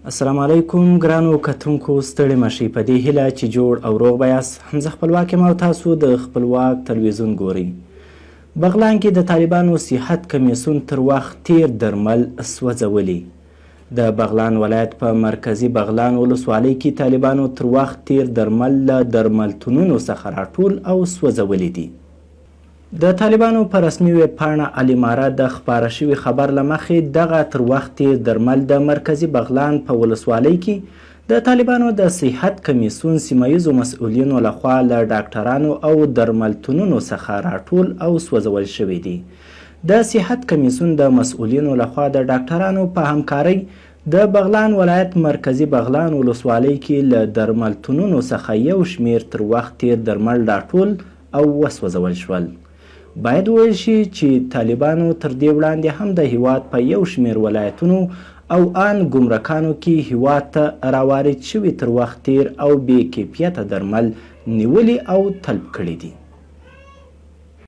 السلام علیکم ګرانو کتونکو، ستړي مشئ په دې هیله چې جوړ او روغ به یاست. حمزه خپلواک یم او تاسو د خپلواک تلویزیون ګورئ. بغلان کې د طالبانو صحت کمیسیون تر وخت تیر درمل سوځولي. د بغلان ولایت په مرکزي بغلان ولسوالۍ کې طالبانو تر وخت تیر درمل له درملتونونو څخه راټول او سوځولي دي. د طالبانو په رسمي ویب پاڼه الاماره د خپاره شوي خبر له مخې دغه تر وخت تیر درمل د مرکزي بغلان په ولسوالۍ کې د طالبانو د صحت کمیسیون سیمه مسؤلینو لخوا له ډاکټرانو او درملتونونو څخه راټول او سوځول شوي دي. د صحت کمیسیون د مسؤلینو لخوا د ډاکټرانو په همکارۍ د بغلان ولایت مرکزي بغلان ولسوالۍ کې له درملتونونو څخه یو شمیر تر وخت تیر درمل راټول او وسوځول شول. باید وویل شي چې طالبانو تر دې وړاندې هم د هیواد په یو شمیر ولایتونو او ان ګمرکانو کې هیواد ته راوارد شوي تر وخت تیر او بې کیفیته درمل نیولي او طلب کړي دي.